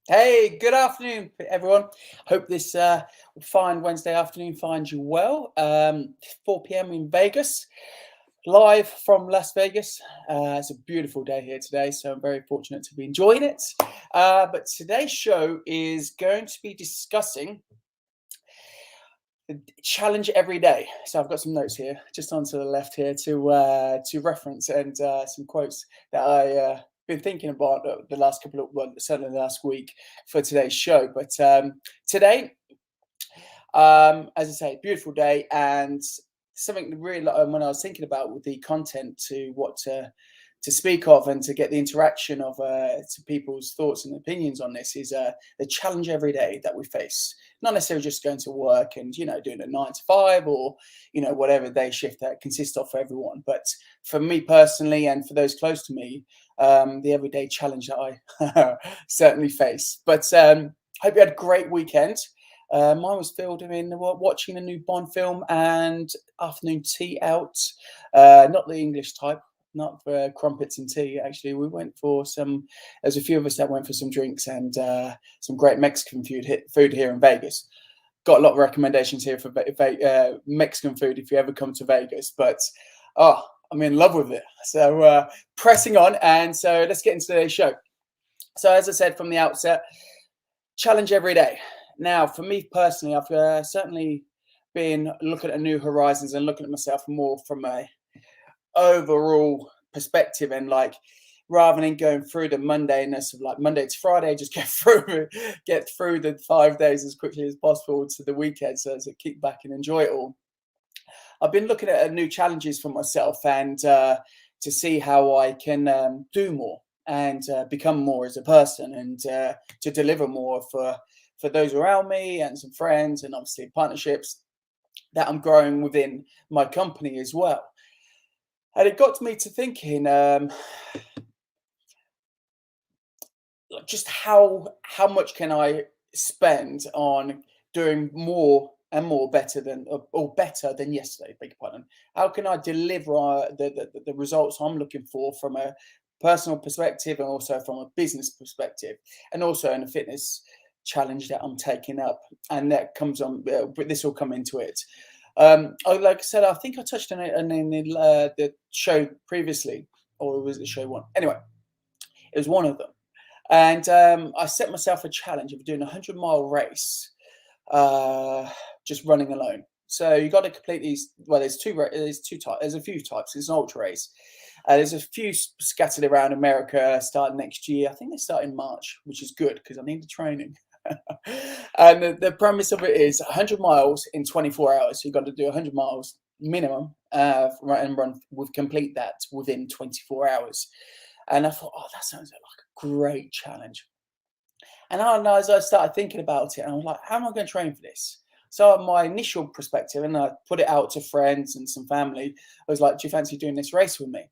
Hey, good afternoon, everyone. Hope this fine Wednesday afternoon finds you well. 4 p.m. in Vegas, live from Las Vegas. It's a beautiful day here today, so I'm very fortunate to be enjoying it. But today's show is going to be discussing the challenge every day. So I've got some notes here, just onto the left here to reference and some quotes that I been thinking about the last couple of well, certainly the last week for today's show. But today, as I say, beautiful day and something really when I was thinking about with the content to what to speak of and to get the interaction of to people's thoughts and opinions on this is the challenge every day that we face. Not necessarily just going to work and doing a 9 to 5 or whatever day shift that consists of for everyone, but for me personally and for those close to me, the everyday challenge that I certainly face. But hope you had a great weekend. Mine was filled in watching a new Bond film and afternoon tea out. Not the English type, not for crumpets and tea. Actually, we went for some. There's a few of us that went for some drinks and some great Mexican food here in Vegas. Got a lot of recommendations here for Mexican food if you ever come to Vegas. But I'm in love with it. So pressing on, and so let's get into today's show. So as I said from the outset, challenge every day. Now, for me personally, I've certainly been looking at new horizons and looking at myself more from a overall perspective, and like rather than going through the mundaneness of like Monday to Friday, just get through the 5 days as quickly as possible to the weekend, so as I kick back and enjoy it all. I've been looking at new challenges for myself and to see how I can do more and become more as a person and to deliver more for those around me and some friends and obviously partnerships that I'm growing within my company as well. And it got me to thinking just how much can I spend on doing more and more better than or better than yesterday, beg your pardon. How can I deliver the results I'm looking for from a personal perspective and also from a business perspective, and also in a fitness challenge that I'm taking up, and that comes on. But this will come into it. Like I said, I think I touched on it in the show previously, or was it show one? Anyway, it was one of them. And I set myself a challenge of doing a 100-mile race, uh, just running alone. So you got to complete these. Well, there's two types. There's a few types. It's an ultra race. There's a few scattered around America starting next year. I think they start in March, which is good because I need the training. And the premise of it is 100 miles in 24 hours. So you've got to do 100 miles minimum and run complete that within 24 hours. And I thought, oh, that sounds like a great challenge. And as I started thinking about it, I was like, how am I going to train for this? So my initial perspective, and I put it out to friends and some family, I was like, do you fancy doing this race with me?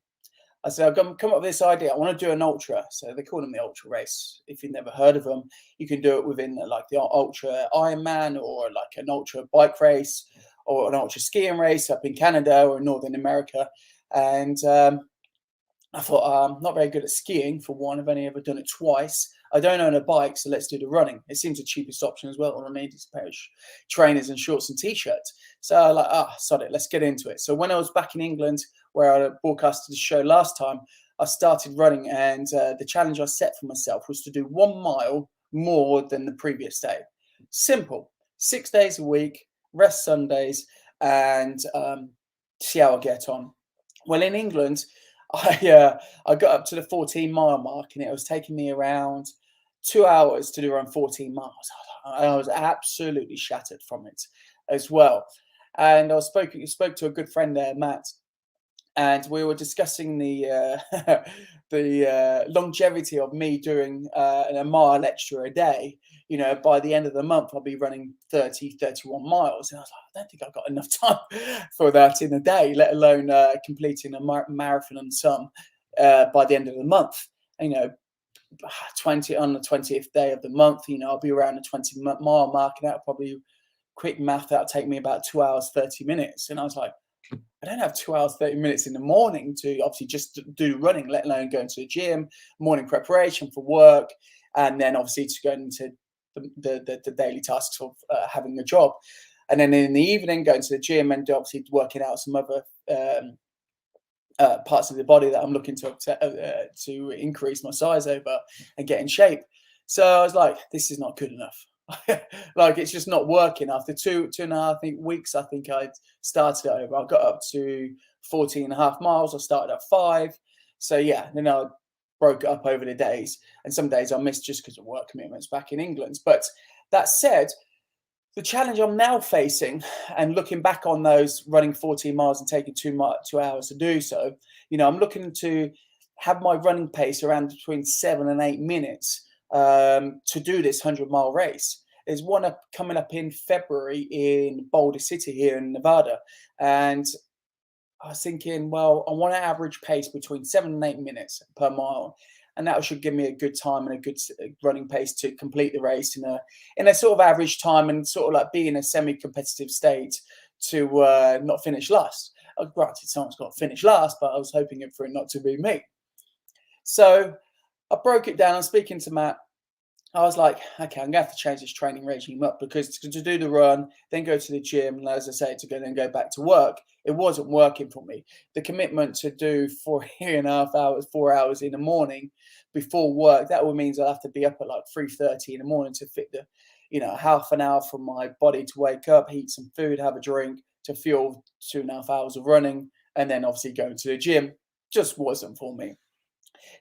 I said, I've come up with this idea. I want to do an ultra. So they call them the ultra race. If you've never heard of them, you can do it within like the ultra Ironman or like an ultra bike race or an ultra skiing race up in Canada or Northern America. And I thought, I'm not very good at skiing, for one. I've only ever done it twice. I don't own a bike, so let's do the running. It seems the cheapest option as well. All I need is a pair of trainers and shorts and t-shirts. So I was like, sod it, let's get into it. So when I was back in England, where I broadcasted the show last time, I started running, and the challenge I set for myself was to do 1 mile more than the previous day. Simple. 6 days a week, rest Sundays, and see how I get on. Well, in England, I got up to the 14-mile mark, and it was taking me around 2 hours to do around 14 miles. I was absolutely shattered from it as well. And I spoke to a good friend there, Matt, and we were discussing the the longevity of me doing a mile extra a day. By the end of the month, I'll be running 31 miles. And I was like, I don't think I've got enough time for that in a day, let alone completing a marathon and some by the end of the month. You know, 20 on the 20th day of the month, I'll be around the 20-mile mark, and that'll probably, quick math, that'll take me about 2 hours, 30 minutes. And I was like, I don't have 2 hours, 30 minutes in the morning to obviously just do running, let alone going to the gym, morning preparation for work, and then obviously to go into the daily tasks of having a job. And then in the evening, going to the gym and obviously working out some other parts of the body that I'm looking to increase my size over and get in shape. So I was like, this is not good enough. Like, it's just not working. After two and a half weeks, I think I started it over. I got up to 14 and a half miles. I started at 5. So yeah, then I broke it up over the days. And some days I missed just because of work commitments back in England. But that said, the challenge I'm now facing, and looking back on those running 14 miles and taking 2 hours to do so, I'm looking to have my running pace around between 7 and 8 minutes to do this 100-mile race. There's one coming up in February in Boulder City here in Nevada. And I was thinking, well, I want an average pace between 7 and 8 minutes per mile. And that should give me a good time and a good running pace to complete the race in a sort of average time, and sort of like be in a semi-competitive state to not finish last. Granted, someone's got to finish last, but I was hoping for it not to be me. So I broke it down. I'm speaking to Matt. I was like, okay, I'm going to have to change this training regime up, because to do the run, then go to the gym, and as I say, then go back to work, it wasn't working for me. The commitment to do 4.5 hours, 4 hours in the morning before work, that all means I'll have to be up at like 3:30 in the morning to fit the, half an hour for my body to wake up, eat some food, have a drink, to fuel 2.5 hours of running, and then obviously going to the gym. Just wasn't for me.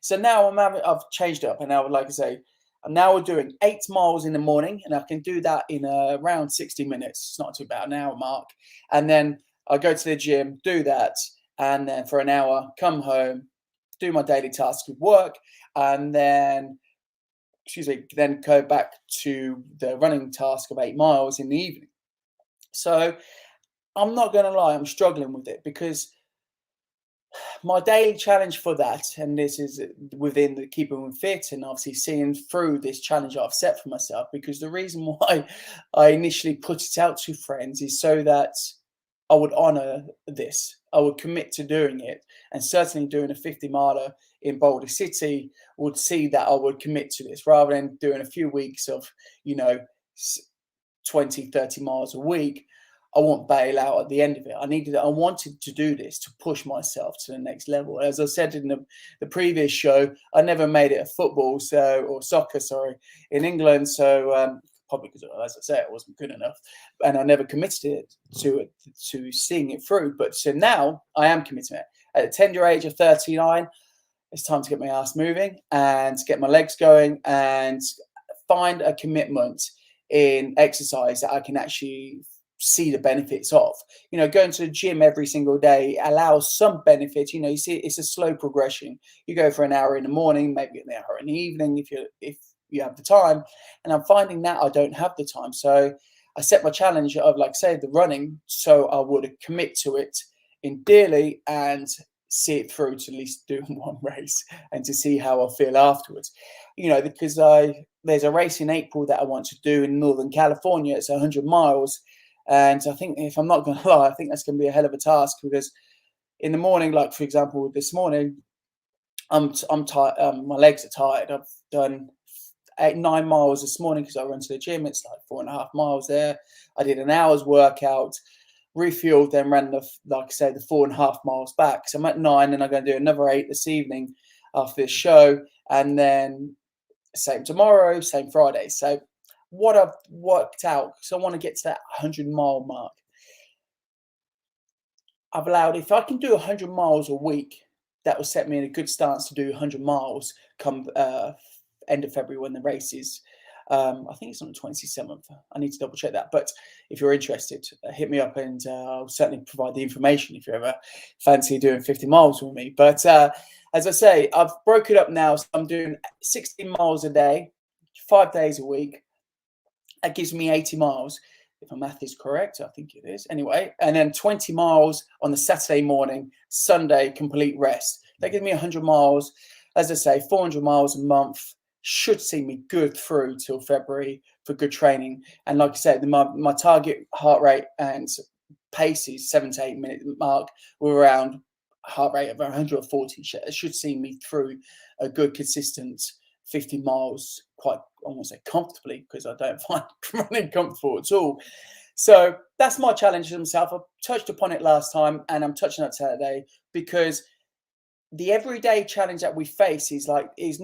So now I've changed it up, and now, like I say, I'm now doing 8 miles in the morning, and I can do that in around 60 minutes. It's not too bad, an hour mark. And then I go to the gym, do that, and then for an hour, come home, do my daily tasks with work, and then, then go back to the running task of 8 miles in the evening. So I'm not going to lie, I'm struggling with it, because my daily challenge for that, and this is within the keeping fit and obviously seeing through this challenge I've set for myself, because the reason why I initially put it out to friends is so that I would honor this. I would commit to doing it, and certainly doing a 50-miler in Boulder City would see that I would commit to this, rather than doing a few weeks of, 20, 30 miles a week. I won't bail out at the end of it. I wanted to do this to push myself to the next level. As I said in the previous show, I never made it at football, or soccer, in England. So probably because, as I said, it wasn't good enough, and I never committed to seeing it through. But so now I am committing it. At the tender age of 39, it's time to get my ass moving and to get my legs going and find a commitment in exercise that I can actually see the benefits of. Going to the gym every single day allows some benefit. You see, it's a slow progression. You go for an hour in the morning, maybe an hour in the evening if you have the time. And I'm finding that I don't have the time. So I set my challenge of, like, say, the running, so I would commit to it in daily and see it through to at least do one race and to see how I feel afterwards. Because there's a race in April that I want to do in Northern California. It's 100 miles. And I think, if I'm not going to lie, I think that's going to be a hell of a task, because in the morning, like for example, this morning, I'm tired. My legs are tired. I've done 9 miles this morning because I run to the gym. It's like 4.5 miles there. I did an hour's workout, refueled, then ran the 4.5 miles back. So I'm at 9, and I'm going to do another 8 this evening after this show, and then same tomorrow, same Friday. So what I've worked out, because I want to get to that 100-mile mark, I've allowed, if I can do 100 miles a week, that will set me in a good stance to do 100 miles come end of February when the race is. I think it's on the 27th. I need to double check that. But if you're interested, hit me up, and I'll certainly provide the information if you ever fancy doing 50 miles with me. But as I say, I've broken it up now. So I'm doing 16 miles a day, 5 days a week. That gives me 80 miles. If my math is correct, I think it is. Anyway, and then 20 miles on the Saturday morning, Sunday, complete rest. That gives me 100 miles. As I say, 400 miles a month should see me good through till February for good training. And like I said, my target heart rate and pace is 7 to 8 minute mark with around heart rate of 140. It should see me through a good, consistent 50 miles quite, I won't say comfortably, because I don't find running comfortable at all. So that's my challenge to myself. I touched upon it last time, and I'm touching on it today, because the everyday challenge that we face is like this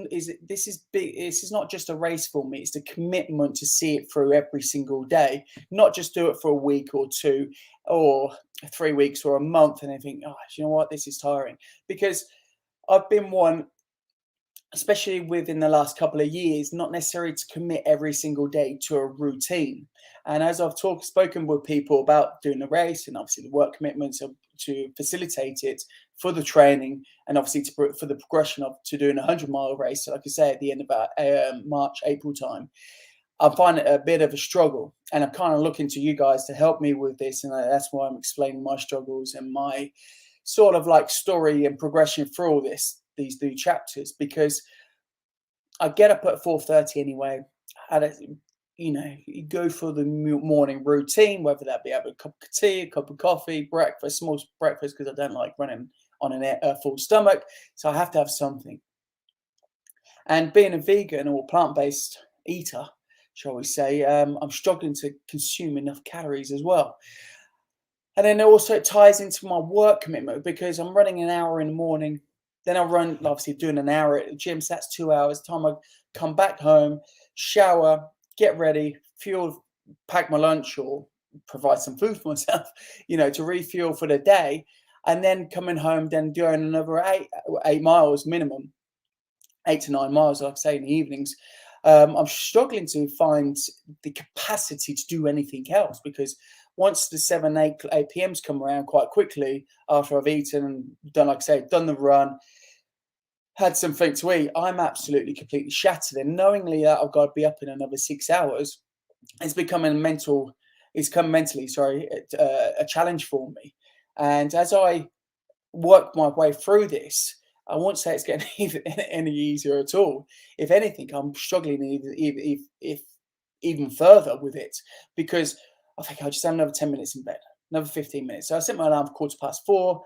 is big. This is not just a race for me. It's the commitment to see it through every single day, not just do it for a week or two or 3 weeks or a month and then think, oh, you know what, this is tiring. Because I've been one, especially within the last couple of years, not necessarily to commit every single day to a routine. And as I've spoken with people about doing the race and obviously the work commitments to facilitate it for the training, and obviously for the progression of to doing a 100-mile race, so like I say, at the end of about March, April time, I find it a bit of a struggle. And I'm kind of looking to you guys to help me with this. And that's why I'm explaining my struggles and my sort of like story and progression through all these new chapters, because I get up at 4:30 anyway. You go for the morning routine, whether that be have a cup of tea, a cup of coffee, breakfast, small breakfast, because I don't like running on a full stomach. So I have to have something. And being a vegan or plant-based eater, shall we say, I'm struggling to consume enough calories as well. And then also it ties into my work commitment, because I'm running an hour in the morning. Then I run, obviously, doing an hour at the gym. So that's 2 hours. Time I come back home, shower, get ready, fuel, pack my lunch or provide some food for myself, to refuel for the day. And then coming home, then doing another 8 miles minimum, 8 to 9 miles, like I say, in the evenings. I'm struggling to find the capacity to do anything else, because once the 8 p.m.s come around quite quickly after I've eaten and done, like I say, done the run, had something to eat, I'm absolutely completely shattered. And knowingly that I've got to be up in another 6 hours, it's become mentally, a challenge for me. And as I work my way through this, I won't say it's getting any easier at all. If anything, I'm struggling even further with it, because I think I'll just have another 10 minutes in bed, another 15 minutes. So I set my alarm for 4:15,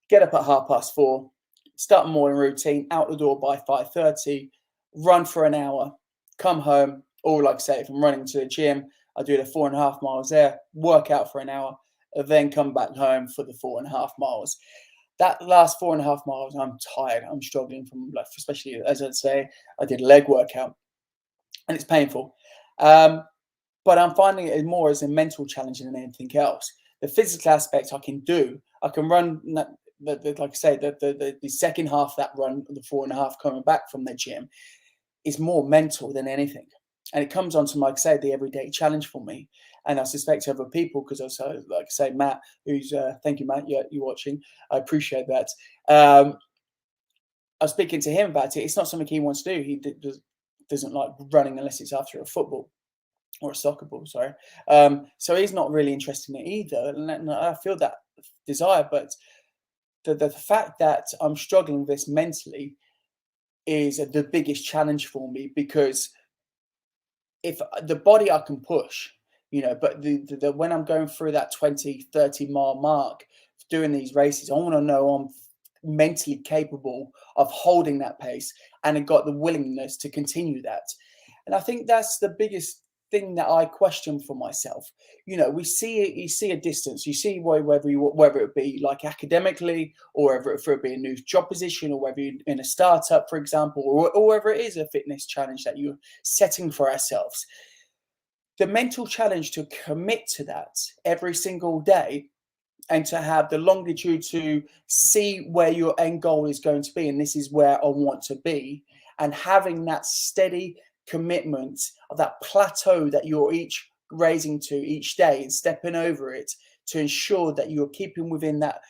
get up at 4:30, start my morning routine, out the door by 5:30, run for an hour, come home, or like I say, if I'm running to the gym, I do the 4.5 miles there, work out for an hour, and then come back home for the 4.5 miles. That last 4.5 miles, I'm tired. I'm struggling from, like, especially as I'd say, I did a leg workout, and it's painful. But I'm finding it more as a mental challenge than anything else. The physical aspect I can do. I can run, like I say, the second half of that run, the 4.5 coming back from the gym, is more mental than anything. And it comes on to, like I say, the everyday challenge for me. And I suspect other people, because also, like I say, Matt, who's, thank you, Matt, you're watching. I appreciate that. I was speaking to him about it. It's not something he wants to do. He doesn't like running unless it's after a football or a soccer ball, sorry. So he's not really interested in it either. And I feel that desire, but the fact that I'm struggling with this mentally is the biggest challenge for me, because if the body I can push, but the when I'm going through that 20-30 mile mark doing these races, I want to know I'm mentally capable of holding that pace and have got the willingness to continue that. And I think that's the biggest thing that I question for myself. You see a distance, you see whether it be like academically, or whether it be a new job position, or whether you're in a startup, for example, or whether it is a fitness challenge that you're setting for ourselves. The mental challenge to commit to that every single day, and to have the longitude to see where your end goal is going to be, and this is where I want to be, and having that steady commitment of that plateau that you're each raising to each day and stepping over it, to ensure that you're keeping within that,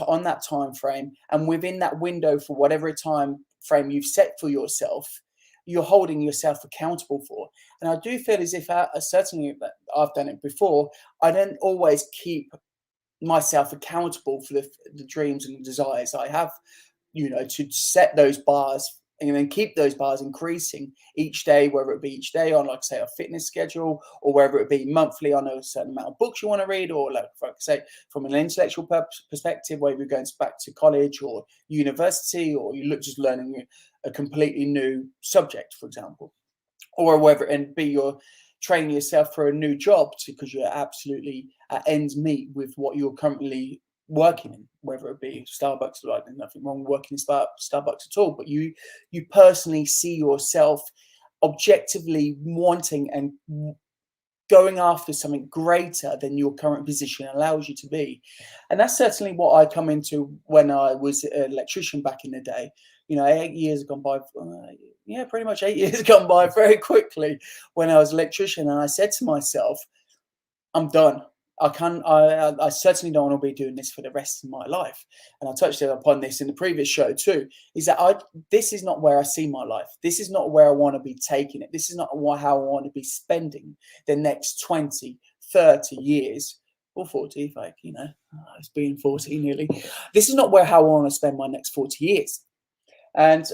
on that time frame, and within that window for whatever time frame you've set for yourself, you're holding yourself accountable for. And I do feel as if certainly I've done it before, I don't always keep myself accountable for the dreams and the desires I have, to set those bars and then keep those bars increasing each day, whether it be each day on, like I say, a fitness schedule, or whether it be monthly on a certain amount of books you want to read, or like I say, from an intellectual perspective, whether you're going back to college or university, or you look just learning a completely new subject, for example, or whether, and B, you're training yourself for a new job because you're absolutely at ends meet with what you're currently working in, whether it be Starbucks. Like, there's nothing wrong with working in Starbucks at all, but you personally see yourself objectively wanting and going after something greater than your current position allows you to be. And that's certainly what I come into when I was an electrician back in the day. 8 years gone by. Pretty much 8 years gone by very quickly when I was an electrician. And I said to myself, I'm done. I certainly don't want to be doing this for the rest of my life. And I touched upon this in the previous show too, is that this is not where I see my life. This is not where I want to be taking it. This is not how I want to be spending the next 20, 30 years, or 40, if it's being 40 nearly. This is not how I want to spend my next 40 years. And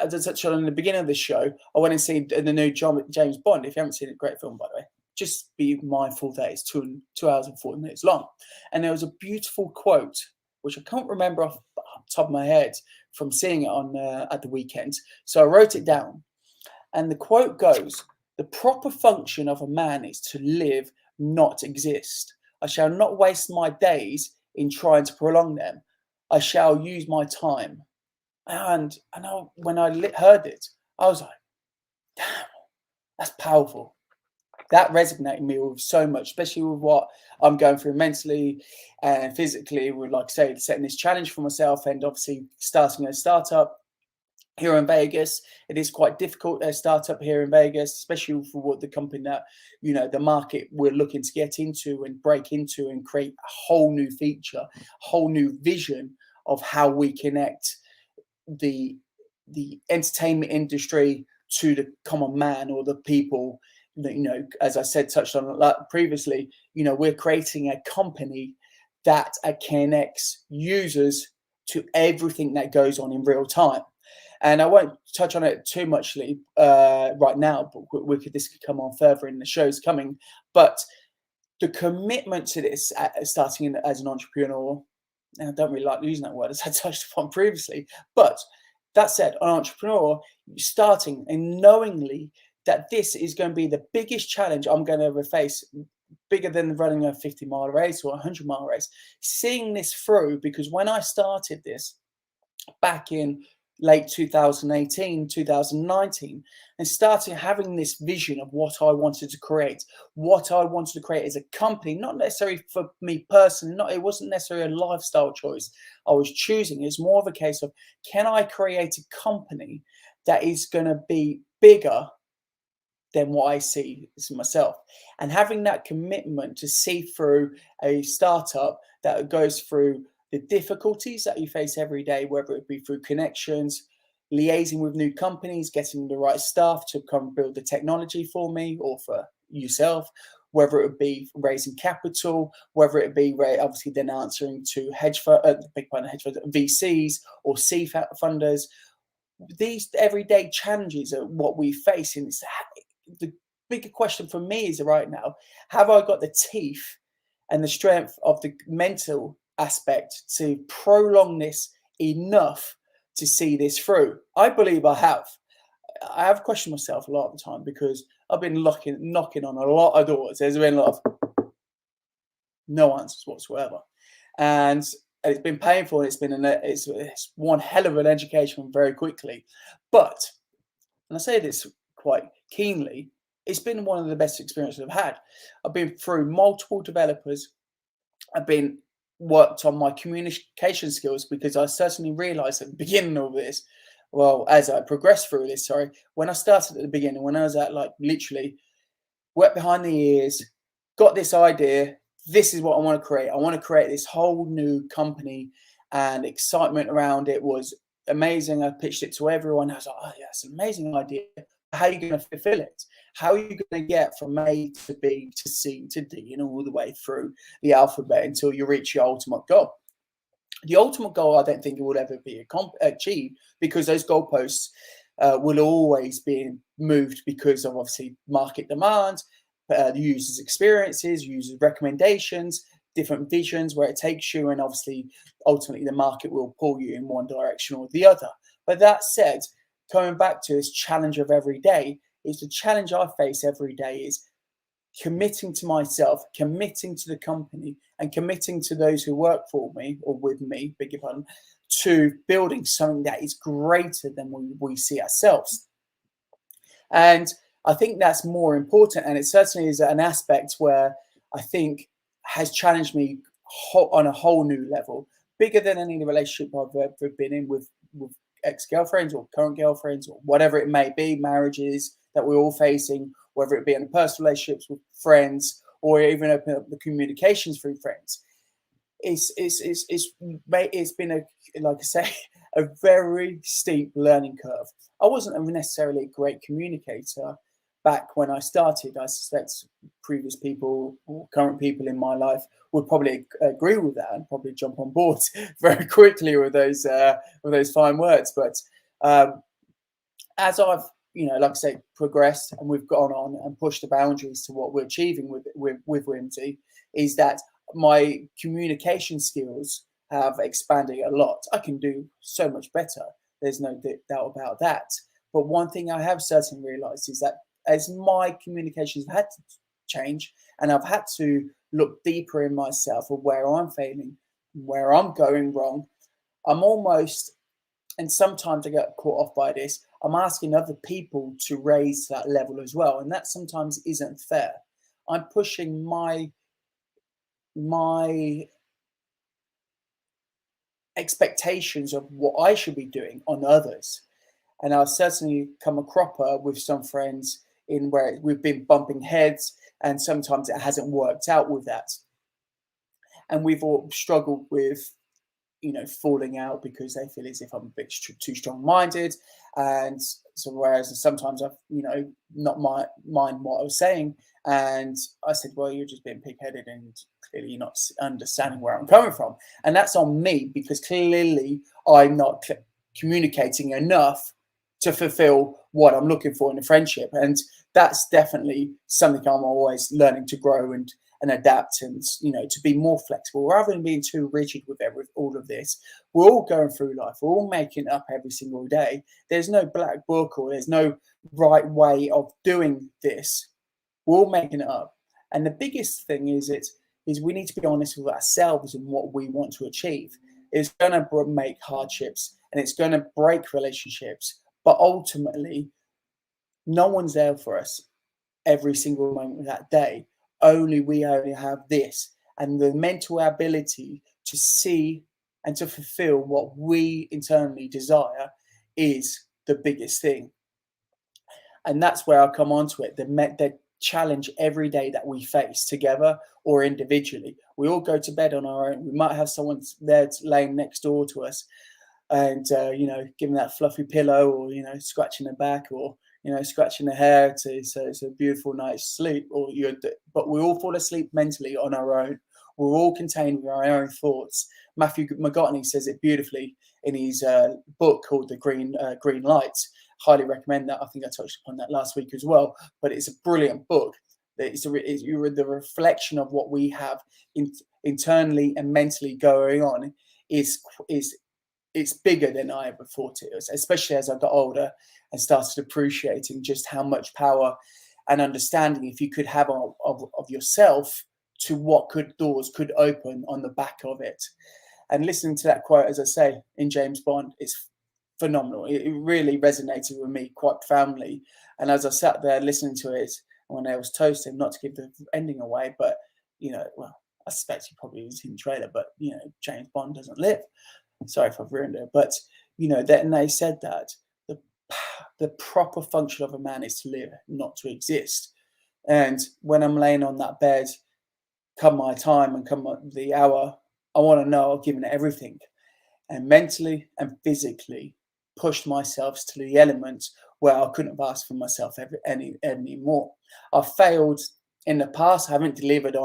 as I touched on in the beginning of the show, I went and seen the new James Bond. If you haven't seen it, great film, by the way. Just be mindful that it's 2 hours and 40 minutes long. And there was a beautiful quote, which I can't remember off the top of my head from seeing it on at the weekend. So I wrote it down. And the quote goes, "The proper function of a man is to live, not exist. I shall not waste my days in trying to prolong them. I shall use my time." And when I heard it, I was like, damn, that's powerful. That resonated me with so much, especially with what I'm going through mentally and physically, with, like I say, setting this challenge for myself and obviously starting a startup here in Vegas. It is quite difficult, a startup here in Vegas, especially for what the company that, the market we're looking to get into and break into and create a whole new feature, whole new vision of how we connect the entertainment industry to the common man or the people. As I said, touched on previously, we're creating a company that connects users to everything that goes on in real time. And I won't touch on it too much right now, but this could come on further in the shows coming. But the commitment to this, starting as an entrepreneur, and I don't really like using that word as I touched upon previously, but that said, an entrepreneur starting and knowingly that this is going to be the biggest challenge I'm going to face, bigger than running a 50-mile race or a 100-mile race, seeing this through, because when I started this back in late 2018, 2019, and started having this vision of what I wanted to create as a company, not necessarily for me personally, it wasn't necessarily a lifestyle choice I was choosing. It's more of a case of, can I create a company that is going to be bigger than what I see as myself? And having that commitment to see through a startup that goes through the difficulties that you face every day, whether it be through connections, liaising with new companies, getting the right staff to come build the technology for me or for yourself, whether it be raising capital, whether it be obviously then answering to VCs or C funders. These everyday challenges are what we face, and the bigger question for me is right now, have I got the teeth and the strength of the mental aspect to prolong this enough to see this through? I believe I have. I have questioned myself a lot of the time because I've been knocking on a lot of doors. There's been a lot of no answers whatsoever, and it's been painful. It's been it's one hell of an education very quickly, but, and I say this quite keenly, it's been one of the best experiences I've had. I've been through multiple developers. I've been worked on my communication skills, because I certainly realized at the beginning of this, well, as I progressed through this, when I started at the beginning, when I was at literally wet behind the ears, got this idea, this is what I want to create. I want to create this whole new company, and excitement around it was amazing. I pitched it to everyone. I was like, oh yeah, it's an amazing idea. How are you going to fulfill it? How are you going to get from A to B to C to D and all the way through the alphabet until you reach your ultimate goal? The ultimate goal, I don't think it will ever be achieved, because those goalposts will always be moved because of obviously market demand, the user's experiences, user's recommendations, different visions where it takes you, and obviously ultimately the market will pull you in one direction or the other. But that said, coming back to this challenge of every day, is the challenge I face every day is committing to myself, committing to the company, and committing to those who work for me or with me, beg your pardon, to building something that is greater than we see ourselves. And I think that's more important. And it certainly is an aspect where I think has challenged me on a whole new level, bigger than any relationship I've ever been in with ex-girlfriends or current girlfriends or whatever it may be, marriages that we're all facing, whether it be in personal relationships with friends or even open up the communications through friends. It's been like I say, a very steep learning curve. I wasn't necessarily a great communicator back when I started. I suspect previous people or current people in my life would probably agree with that and probably jump on board very quickly with those fine words. But as I've, like I say, progressed and we've gone on and pushed the boundaries to what we're achieving with Whimzy, is that my communication skills have expanded a lot. I can do so much better. There's no doubt about that. But one thing I have certainly realized is that as my communications have had to change and I've had to look deeper in myself of where I'm failing, where I'm going wrong, I'm almost, and sometimes I get caught off by this, I'm asking other people to raise that level as well. And that sometimes isn't fair. I'm pushing my expectations of what I should be doing on others. And I've certainly come a cropper with some friends in where we've been bumping heads and sometimes it hasn't worked out with that. And we've all struggled with, falling out because they feel as if I'm a bit too strong-minded. And so whereas sometimes I've, not mind what I was saying. And I said, well, you're just being pig-headed and clearly you're not understanding where I'm coming from. And that's on me because clearly I'm not communicating enough to fulfill what I'm looking for in a friendship. And that's definitely something I'm always learning to grow and adapt and, to be more flexible rather than being too rigid with all of this. We're all going through life. We're all making it up every single day. There's no black book or there's no right way of doing this. We're all making it up. And the biggest thing is we need to be honest with ourselves and what we want to achieve. It's going to make hardships and it's going to break relationships. But ultimately, no one's there for us every single moment of that day. We only have this. And the mental ability to see and to fulfill what we internally desire is the biggest thing. And that's where I come onto it. The challenge every day that we face together or individually. We all go to bed on our own. We might have someone there laying next door to us and, giving that fluffy pillow or, scratching the back or, scratching the hair so it's a beautiful night's sleep. But we all fall asleep mentally on our own. We're all contained with our own thoughts. Matthew McMullin says it beautifully in his book called The Green Light. Highly recommend that. I think I touched upon that last week as well. But it's a brilliant book. You're the reflection of what we have internally and mentally going on it's bigger than I ever thought it was, especially as I got older and started appreciating just how much power and understanding if you could have of yourself to what doors could open on the back of it. And listening to that quote, as I say, in James Bond, it's phenomenal. It really resonated with me quite profoundly. And as I sat there listening to it when I was toasting, not to give the ending away, but, I suspect he probably was in the trailer, but, James Bond doesn't live. Sorry if I've ruined it, but then they said that the proper function of a man is to live, not to exist. And when I'm laying on that bed, come my time and come the hour, I want to know I've given it everything, and mentally and physically pushed myself to the elements where I couldn't have asked for myself any more. I've failed in the past. I haven't delivered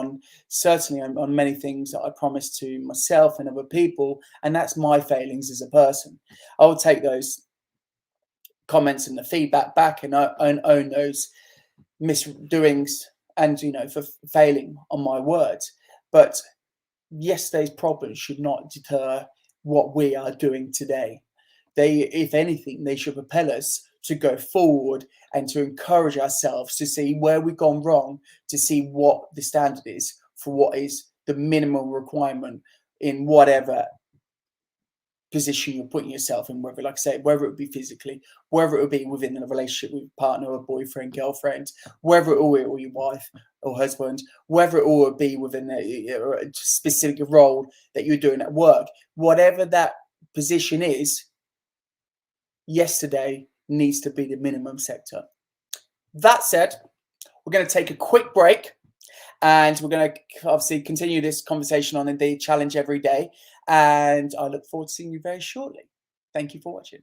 certainly on many things that I promised to myself and other people, and that's my failings as a person. I will take those comments and the feedback back and own those misdoings and for failing on my words. But yesterday's problems should not deter what we are doing today. if anything, they should propel us to go forward and to encourage ourselves to see where we've gone wrong, to see what the standard is for what is the minimum requirement in whatever position you're putting yourself in, whether, like I say, whether it would be physically, whether it would be within a relationship with a partner or boyfriend, girlfriend, whether it will be your wife or husband, whether it will be within a specific role that you're doing at work, whatever that position is, yesterday needs to be the minimum sector. That said, we're going to take a quick break, and we're going to obviously continue this conversation on the challenge every day. And I look forward to seeing you very shortly. Thank you for watching.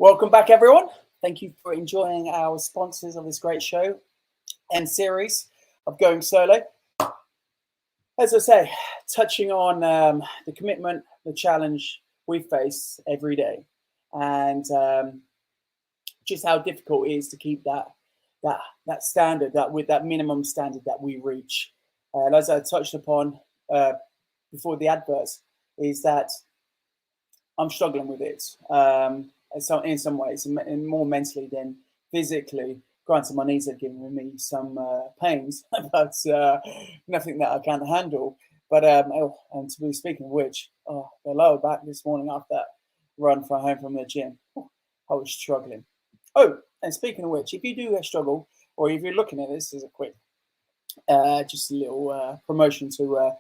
Welcome back, everyone. Thank you for enjoying our sponsors of this great show and series of Going Solo. As I say, touching on the commitment, the challenge we face every day, and just how difficult it is to keep that standard, that minimum standard that we reach. And as I touched upon before the adverts, is that I'm struggling with it. In some ways, and more mentally than physically. Granted, my knees have given me some pains, but nothing that I can't handle. But and to be speaking of which, the lower back this morning after that run from home from the gym, I was struggling. Oh, and speaking of which, if you do struggle, or if you're looking at this as a quick, just a little promotion to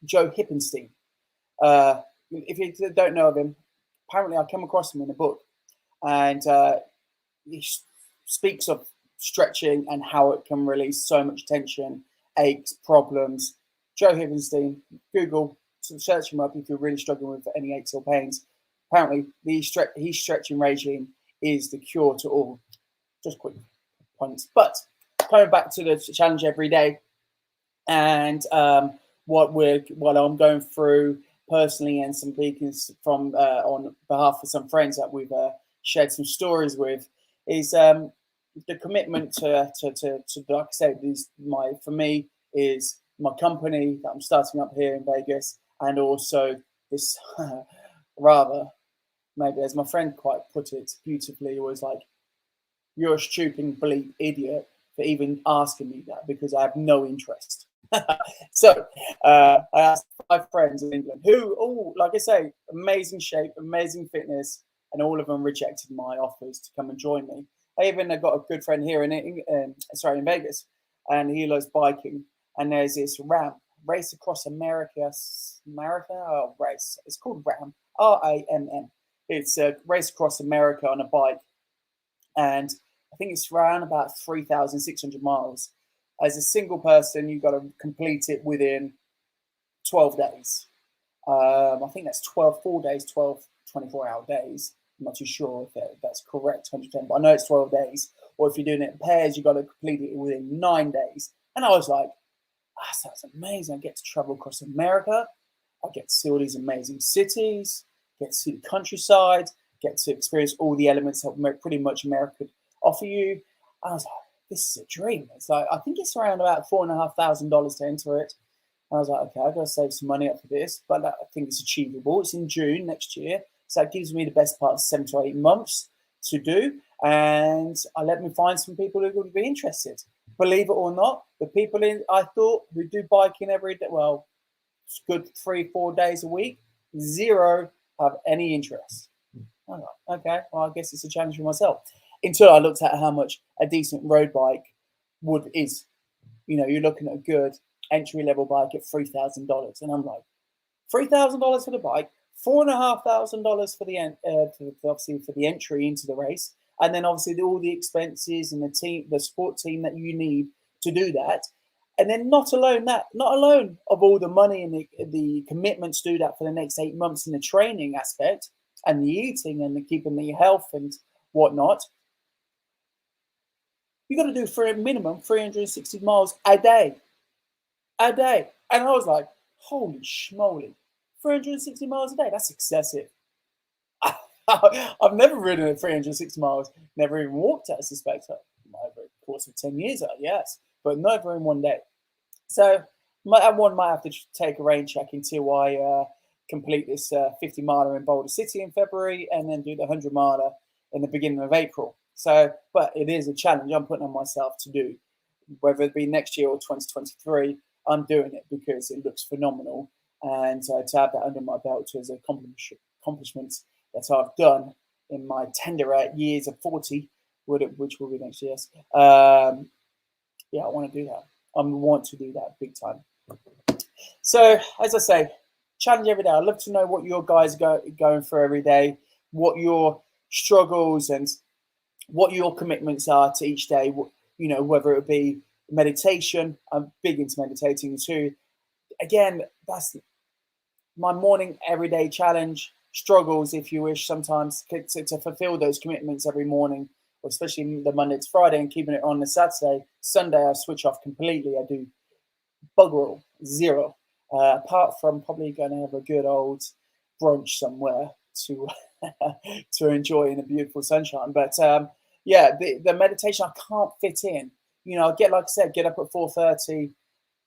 Joe Hippenstein. If you don't know of him, apparently I came across him in a book, and he speaks of stretching and how it can release so much tension, aches, problems. Joe Hippenstein, Google, search him up if you're really struggling with any aches or pains. Apparently, his stretching regime is the cure to all. Just quick points. But coming back to the challenge every day, and what I'm going through personally, and some beacons from on behalf of some friends that we've shared some stories with, is the commitment to like I said, for me is my company that I'm starting up here in Vegas, and also this rather, maybe as my friend quite put it beautifully, was like, you're a stupid bleep idiot for even asking me that, because I have no interest. So I asked 5 friends in England who all, like I say, amazing shape, amazing fitness, and all of them rejected my offers to come and join me. I even got a good friend here in Vegas, and he loves biking. And there's this race across America race. It's called RAM, RAMM. It's a race across America on a bike, and I think it's around about 3,600 miles. As a single person, you've got to complete it within 12 days. I think that's 12 full days, 12 24-hour days. I'm not too sure if that's correct 100%, but I know it's 12 days. Or if you're doing it in pairs, you've got to complete it within 9 days. And I was like, that sounds amazing. I get to travel across America. I get to see all these amazing cities, get to see the countryside, get to experience all the elements that pretty much America could offer you. I was like, this is a dream. It's like, I think it's around about $4,500 to enter it. I was like, okay, I've got to save some money up for this, but I think it's achievable. It's in June next year. So it gives me the best part of 7 to 8 months to do. And I let me find some people who would be interested. Believe it or not, the people I thought who do biking every day, well, it's good 3-4 days a week, 0 have any interest. I'm like, okay, well, I guess it's a challenge for myself. Until I looked at how much a decent road bike is. You know, you're looking at a good entry-level bike at $3,000, and I'm like, $3,000 for the bike, $4,500 for the obviously for the entry into the race, and then obviously all the expenses and the sport team that you need to do that, and then not alone of all the money and the commitment to do that for the next 8 months in the training aspect and the eating and the keeping the health and whatnot. You got to do for a minimum 360 miles a day. And I was like, holy schmoly, 360 miles a day, that's excessive. I've never ridden at 360 miles, never even walked it, I suspect, over the course of 10 years, yes, but never in one day. So one might have to take a rain check until I complete this 50 miler in Boulder City in February and then do the 100 miler in the beginning of April. So, but it is a challenge I'm putting on myself to do, whether it be next year or 2023. I'm doing it because it looks phenomenal, and to have that under my belt as an accomplishment that I've done in my tender years of 40, which will be next year. Yeah, I want to do that. I want to do that big time. So, as I say, challenge every day. I'd love to know what your guys going through every day, what your struggles and what your commitments are to each day. You know, whether it be meditation. I'm big into meditating too. Again, that's my morning everyday challenge. Struggles, if you wish, sometimes to fulfill those commitments every morning, or especially the Monday to Friday, and keeping it on the Saturday. Sunday, I switch off completely. I do bugger all, 0. Apart from probably going to have a good old brunch somewhere to to enjoy in the beautiful sunshine. But yeah, the meditation I can't fit in. You know, like I said, get up at 4:30,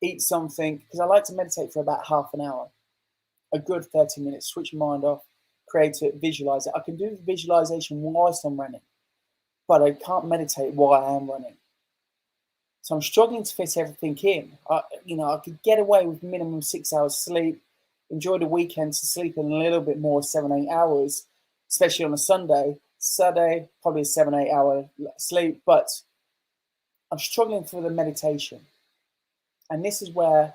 eat something, because I like to meditate for about half an hour, a good 30 minutes, switch your mind off, create it, visualize it. I can do visualization whilst I'm running, but I can't meditate while I am running. So I'm struggling to fit everything in. I could get away with minimum 6 hours sleep, enjoy the weekend to sleep in a little bit more, 7-8 hours, especially on a Sunday. Saturday, probably a 7-8 hour sleep, but I'm struggling for the meditation. And this is where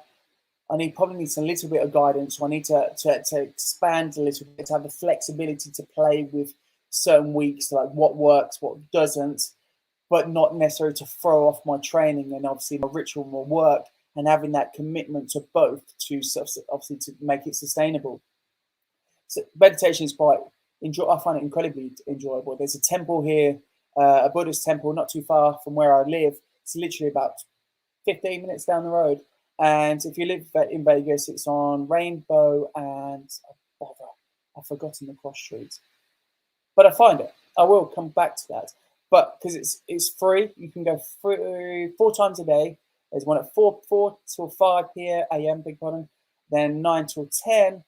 I probably need a little bit of guidance. So I need to expand a little bit, to have the flexibility to play with certain weeks, like what works, what doesn't, but not necessarily to throw off my training and obviously my ritual, my work, and having that commitment to both to obviously to make it sustainable. So meditation is quite I find it incredibly enjoyable. There's a temple here, a Buddhist temple, not too far from where I live. It's literally about 15 minutes down the road. And if you live in Vegas, it's on Rainbow and I've forgotten the cross streets. But I find it. I will come back to that. But because it's free, you can go through 4 times a day. There's one at 4 till 5 a.m. Big pardon. Then 9 till 10,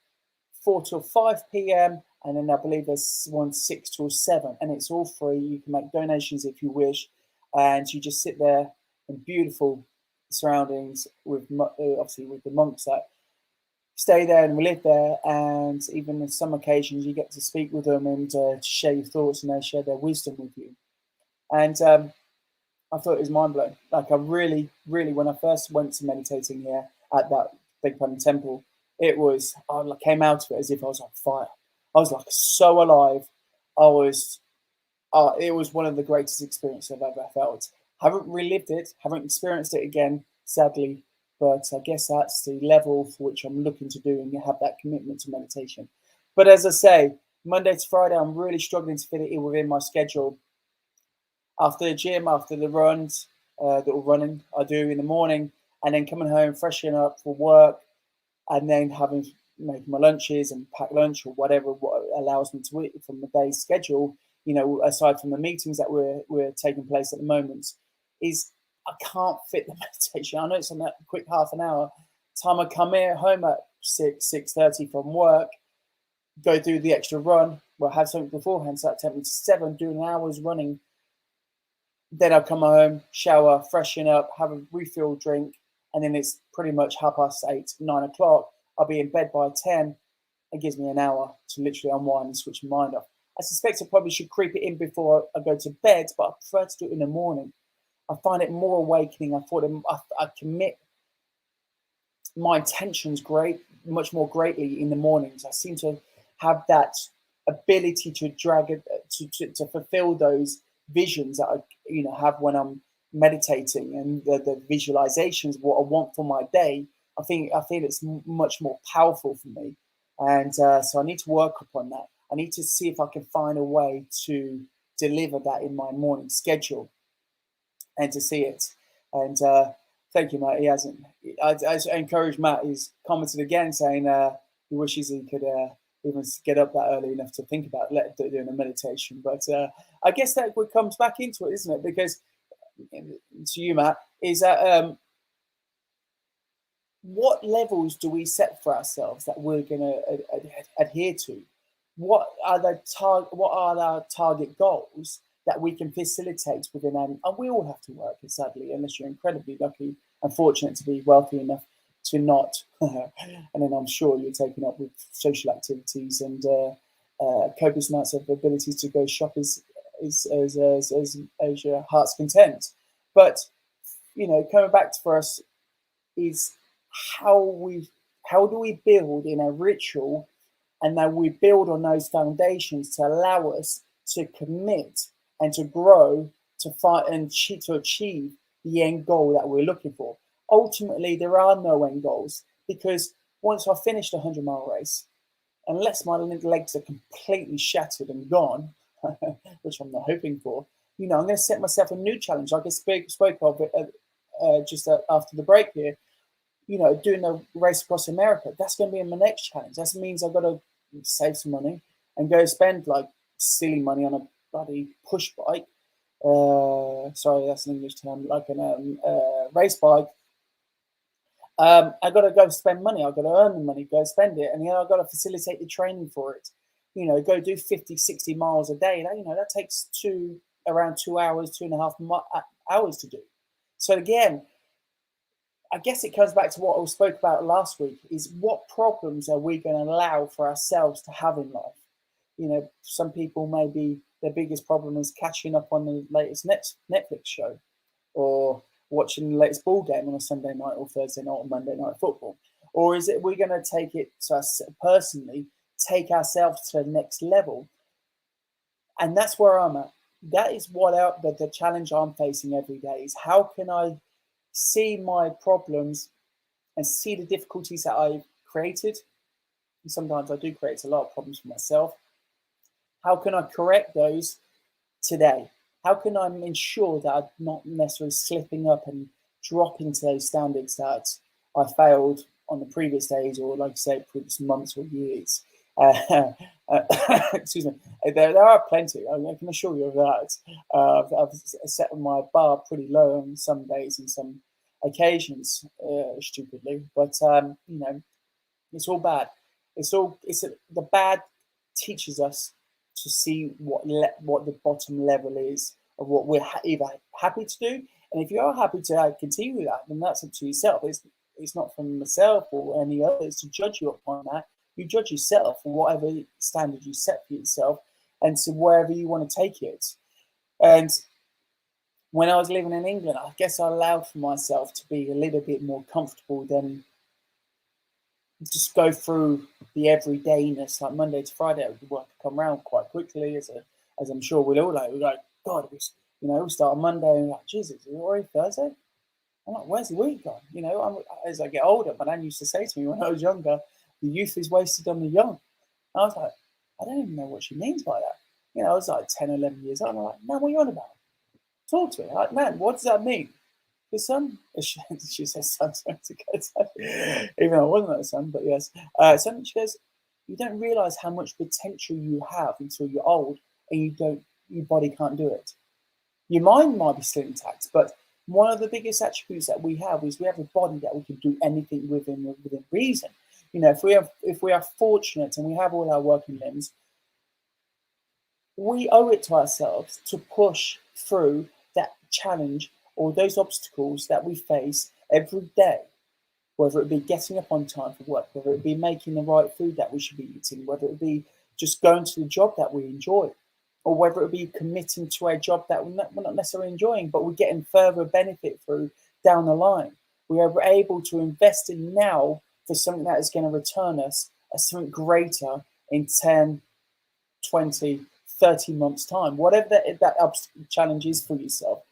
4 till 5 p.m. And then I believe there's one 6 till 7. And it's all free. You can make donations if you wish. And you just sit there in beautiful surroundings with obviously with the monks that stay there and live there, and even on some occasions you get to speak with them and share your thoughts, and they share their wisdom with you. And I thought it was mind blowing. Like I really, when I first went to meditating here at that Big Pun temple, I came out of it as if I was on fire. I was like so alive. I was it was one of the greatest experiences I've ever felt. Haven't relived it, haven't experienced it again, sadly, but I guess that's the level for which I'm looking to do and have that commitment to meditation. But as I say, Monday to Friday, I'm really struggling to fit it in within my schedule. After the gym, after the runs, that we're running, I do in the morning, and then coming home, freshening up for work, and then making my lunches and pack lunch or whatever what allows me to eat from the day's schedule. Aside from the meetings that we're taking place at the moment, is I can't fit the meditation. I know it's on that quick half an hour. Time I come here home at 6:30 from work, go do the extra run. Well, have something beforehand, so that takes me to 7, doing an hour's running. Then I'll come home, shower, freshen up, have a refill drink, and then it's pretty much 8:30, 9 o'clock. I'll be in bed by 10. It gives me an hour to literally unwind and switch my mind off. I suspect I probably should creep it in before I go to bed, but I prefer to do it in the morning. I find it more awakening. I commit my intentions much more greatly in the mornings. I seem to have that ability to drag it to fulfill those visions that I have when I'm meditating, and the visualizations what I want for my day. I feel it's much more powerful for me, and so I need to work upon that. I need to see if I can find a way to deliver that in my morning schedule and to see it. And thank you, Matt. He hasn't. I encourage Matt. He's commented again saying he wishes he could even get up that early enough to think about doing a meditation. But I guess that comes back into it, isn't it? Because to you, Matt, is that what levels do we set for ourselves that we're going to adhere to? What are our target goals that we can facilitate within? And we all have to work, sadly, unless you're incredibly lucky and fortunate to be wealthy enough to not. And then I'm sure you're taken up with social activities and copious amounts of abilities to go shop as your heart's content. But coming back for us is how do we build in a ritual, and then we build on those foundations to allow us to commit and to grow to fight and to achieve the end goal that we're looking for. Ultimately, there are no end goals, because once I've finished a 100-mile race, unless my legs are completely shattered and gone, which I'm not hoping for, I'm going to set myself a new challenge, like I spoke of it just after the break here. Doing a race across America, that's going to be my next challenge. That means I've got to save some money and go spend like silly money on a bloody push bike. Sorry, that's an English term, like a race bike. I've got to go spend money. I've got to earn the money, go spend it. And I've got to facilitate the training for it. Go do 50, 60 miles a day. That takes around 2 hours, 2.5 hours to do. So again, I guess it comes back to what I spoke about last week, is what problems are we going to allow for ourselves to have in life? Some people, maybe their biggest problem is catching up on the latest Netflix show, or watching the latest ball game on a Sunday night or Thursday night or Monday night football. Or is it we're going to take it to us personally, take ourselves to the next level? And that's where I'm at. That is what the challenge I'm facing every day is, how can I see my problems and see the difficulties that I've created? And sometimes I do create a lot of problems for myself. How can I correct those today? How can I ensure that I'm not necessarily slipping up and dropping to those standards that I failed on the previous days, or like I say, previous months or years? Excuse me. There are plenty. I can assure you of that. I've set my bar pretty low on some days and some occasions, stupidly. But it's all bad. The bad teaches us to see what the bottom level is of what we're either happy to do. And if you are happy to continue with that, then that's up to yourself. It's not from myself or any others to judge you upon that. You judge yourself for whatever standard you set for yourself, and to wherever you want to take it. And when I was living in England, I guess I allowed for myself to be a little bit more comfortable than just go through the everydayness. Like Monday to Friday, I would work come around quite quickly as a as I'm sure we'll all know. We're like, God, we start on Monday and like, Jesus, is it already Thursday? I'm like, where's the week gone? As I get older, my nan used to say to me when I was younger, the youth is wasted on the young. And I was like, I don't even know what she means by that. I was like 10, 11 years old. And I'm like, man, what are you on about? Talk to me. I'm like, man, what does that mean? The son, she says son, even though I wasn't a son, but yes. Son, she goes, you don't realize how much potential you have until you're old and your body can't do it. Your mind might be still intact, but one of the biggest attributes that we have is we have a body that we can do anything within reason. If we are fortunate and we have all our working limbs, we owe it to ourselves to push through that challenge or those obstacles that we face every day, whether it be getting up on time for work, whether it be making the right food that we should be eating, whether it be just going to the job that we enjoy, or whether it be committing to a job that we're not necessarily enjoying, but we're getting further benefit through down the line. We are able to invest in now for something that is going to return us as something greater in 10, 20, 30 months' time, whatever that challenge is for yourself.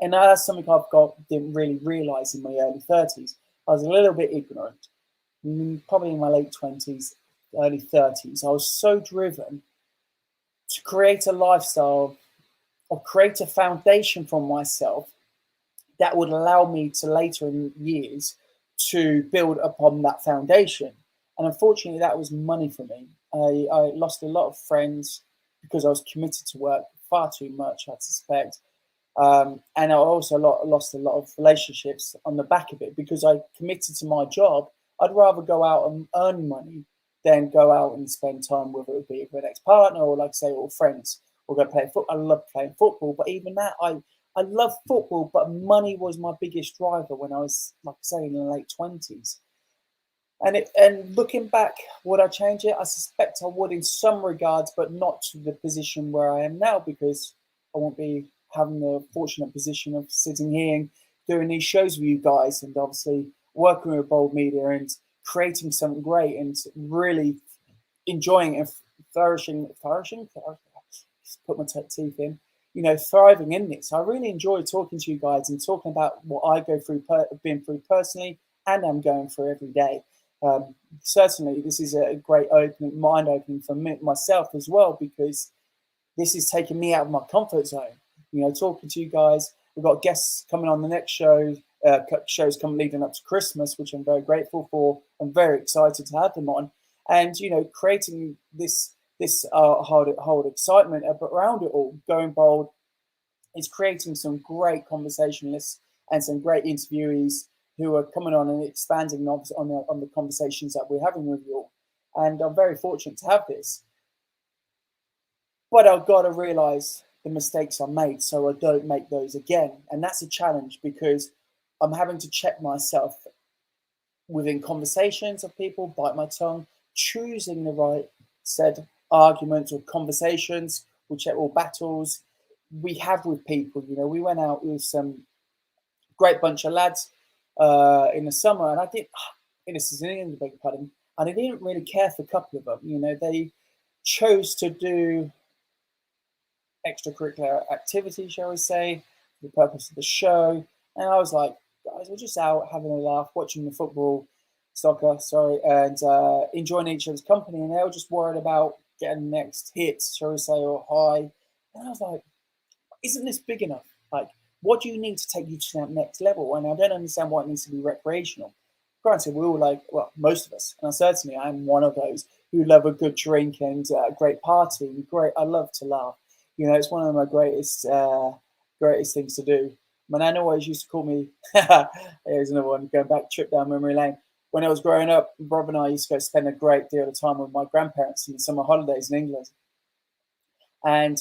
And that's something didn't really realize in my early 30s. I was a little bit ignorant, probably in my late 20s, early 30s. I was so driven to create a lifestyle or create a foundation for myself that would allow me to later in years to build upon that foundation. And unfortunately, that was money for me. I lost a lot of friends because I was committed to work far too much, I suspect. And I also lost a lot of relationships on the back of it because I committed to my job. I'd rather go out and earn money than go out and spend time with it, be with an ex-partner or, like I say, or friends, or go play football. I love playing football, but even that, I love football, but money was my biggest driver when I was, like I say, in the late 20s. And looking back, would I change it? I suspect I would in some regards, but not to the position where I am now, because I won't be having the fortunate position of sitting here and doing these shows with you guys, and obviously working with Bold Media and creating something great and really enjoying and flourishing. Just put my teeth in. Thriving in this. I really enjoy talking to you guys and talking about what I go through, been through personally, and I'm going through every day. Certainly, this is a great mind opening for myself as well, because this is taking me out of my comfort zone. Talking to you guys. We've got guests coming on the next show. Shows coming leading up to Christmas, which I'm very grateful for. I'm very excited to have them on, and creating this whole excitement around it all. Going bold is creating some great conversationalists and some great interviewees who are coming on and expanding on the conversations that we're having with you all. And I'm very fortunate to have this. But I've got to realize the mistakes I made so I don't make those again. And that's a challenge, because I'm having to check myself within conversations of people, bite my tongue, choosing the right said arguments or conversations, or battles we have with people. We went out with some great bunch of lads in the summer, and I did, this is in England, beg your pardon, and I didn't really care for a couple of them. They chose to do extracurricular activities, shall we say, for the purpose of the show. And I was like, guys, we're just out having a laugh, watching the soccer, and enjoying each other's company. And they were just worried about getting the next hit, shall we say, or high. And I was like, isn't this big enough? Like, what do you need to take you to that next level? And I don't understand why it needs to be recreational. Granted, we're all most of us, and certainly I'm one of those who love a good drink and a great party. I love to laugh. It's one of my greatest things to do. My nan always used to call me, here's another one, going back, trip down memory lane. When I was growing up, Rob and I used to go spend a great deal of time with my grandparents in the summer holidays in England. And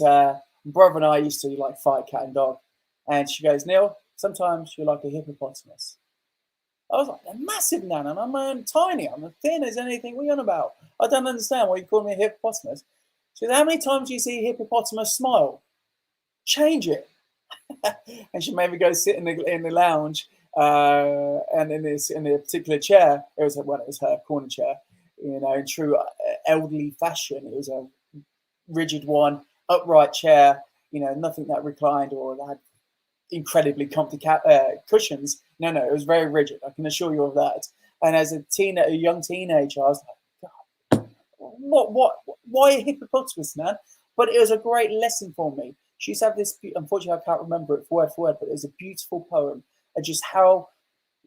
brother and I used to fight cat and dog. And she goes, Neil, sometimes you're like a hippopotamus. I was like, they're massive, Nan, and I'm tiny. I'm as thin as anything. What are you on about? I don't understand why you call me a hippopotamus. She said, how many times do you see a hippopotamus smile? Change it. And she made me go sit in the lounge, and in a particular chair. It was her corner chair. In true elderly fashion. It was a rigid one. upright chair, nothing that reclined or that had incredibly comfy cushions. No, it was very rigid. I can assure you of that. And as a young teenager, I was like, God, why a hippopotamus, man? But it was a great lesson for me. She used to have this, unfortunately, I can't remember it word for word, but it was a beautiful poem of just how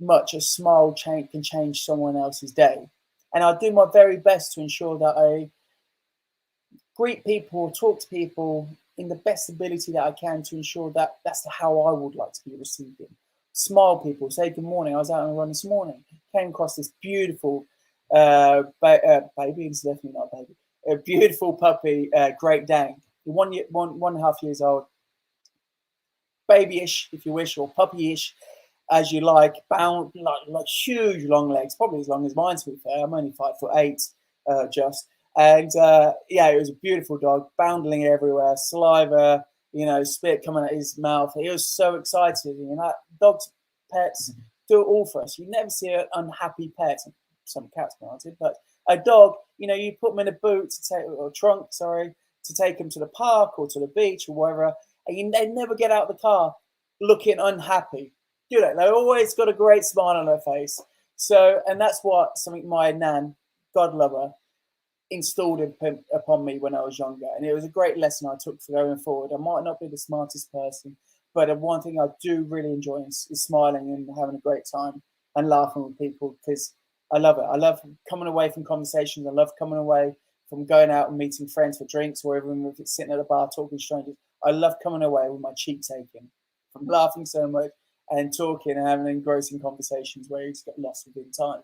much a smile can change someone else's day. And I do my very best to ensure that I greet people, talk to people in the best ability that I can to ensure that that's how I would like to be received in. Smile people, say good morning. I was out on a run this morning, came across this beautiful baby, it's definitely not a baby, a beautiful puppy, Great Dane, 1.5 years old, babyish, if you wish, or puppyish, as you like, bound like huge long legs, probably as long as mine, to be fair. I'm only 5'8", just. And yeah, it was a beautiful dog, bounding everywhere, saliva, spit coming out his mouth. He was so excited. Dogs, pets do it all for us. You never see an unhappy pet. Some cats, granted, but a dog, you put them in a boot or trunk, to take them to the park or to the beach or wherever, and they never get out of the car looking unhappy. Do they? They've always got a great smile on their face. So, and that's something my nan, God love her, installed upon me when I was younger, and it was a great lesson I took for going forward. I might not be the smartest person, but one thing I do really enjoy is smiling and having a great time and laughing with people, because I love it. I love coming away from conversations. I love coming away from going out and meeting friends for drinks, or even if it's sitting at a bar talking to strangers. I love coming away with my cheeks aching from laughing so much and talking and having engrossing conversations where you just get lost within time.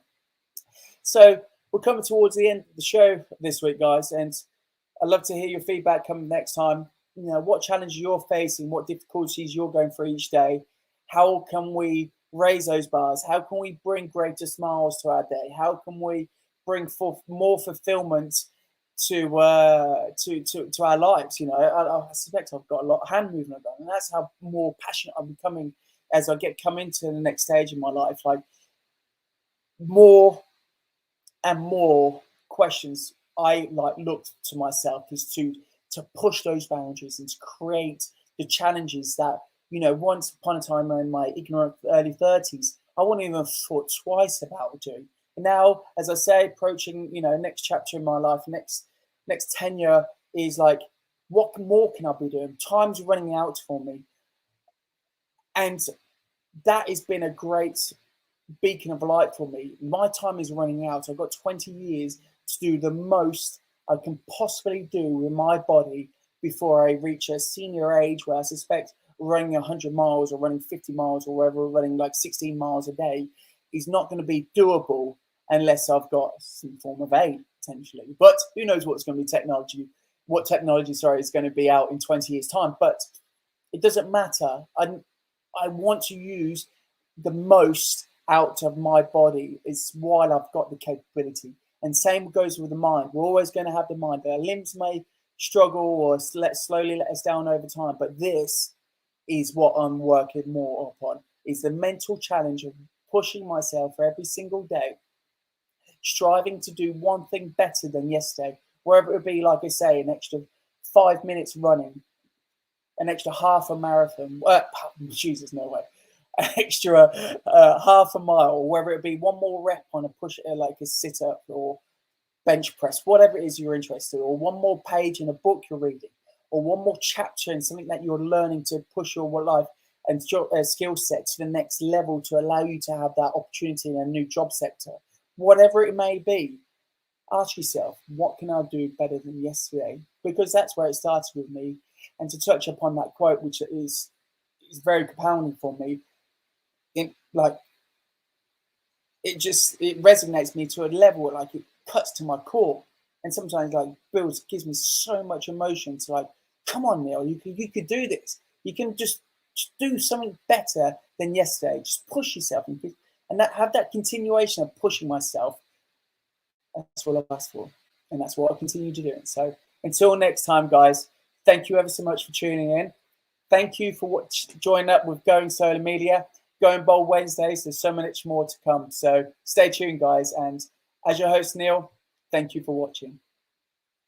So we're coming towards the end of the show this week, guys, and I'd love to hear your feedback coming next time. What challenges you're facing, what difficulties you're going through each day. How can we raise those bars? How can we bring greater smiles to our day? How can we bring forth more fulfillment to our lives? I suspect I've got a lot of hand movement going, and that's how more passionate I'm becoming as I come into the next stage in my life. Like, more and more questions I look to myself is to push those boundaries and to create the challenges that, once upon a time in my ignorant early 30s, I wouldn't even have thought twice about doing. And now, as I say, approaching, next chapter in my life, next tenure is like, what more can I be doing? Time's running out for me. And that has been a great beacon of light for me. My time is running out. I've got 20 years to do the most I can possibly do with my body before I reach a senior age where I suspect running 100 miles or running 50 miles or wherever, running like 16 miles a day is not going to be doable unless I've got some form of aid, potentially. But who knows what technology is going to be out in 20 years' time. But it doesn't matter. I want to use the most out of my body is while I've got the capability. And same goes with the mind. We're always going to have the mind. Our limbs may struggle or slowly let us down over time, but this is what I'm working more upon, is the mental challenge of pushing myself every single day, striving to do one thing better than yesterday, wherever it would be, like I say, an extra 5 minutes running, an extra half a marathon. Jesus, no way. An extra half a mile, whether it be one more rep on a push, like a sit up or bench press, whatever it is you're interested in, or one more page in a book you're reading, or one more chapter in something that you're learning to push your life and skill set to the next level to allow you to have that opportunity in a new job sector, whatever it may be. Ask yourself, what can I do better than yesterday? Because that's where it started with me. And to touch upon that quote, which is very compounding for me, it resonates me to a level like it cuts to my core, and sometimes gives me so much emotion to come on, Neil, you could do this. You can just do something better than yesterday. Just push yourself and have that continuation of pushing myself. That's what I've asked for, and that's what I continue to do. So until next time, guys, thank you ever so much for tuning in. Thank you for joining up with Going Solar Media. Going Bold Wednesdays, there's so much more to come. So stay tuned, guys. And as your host, Neil, thank you for watching.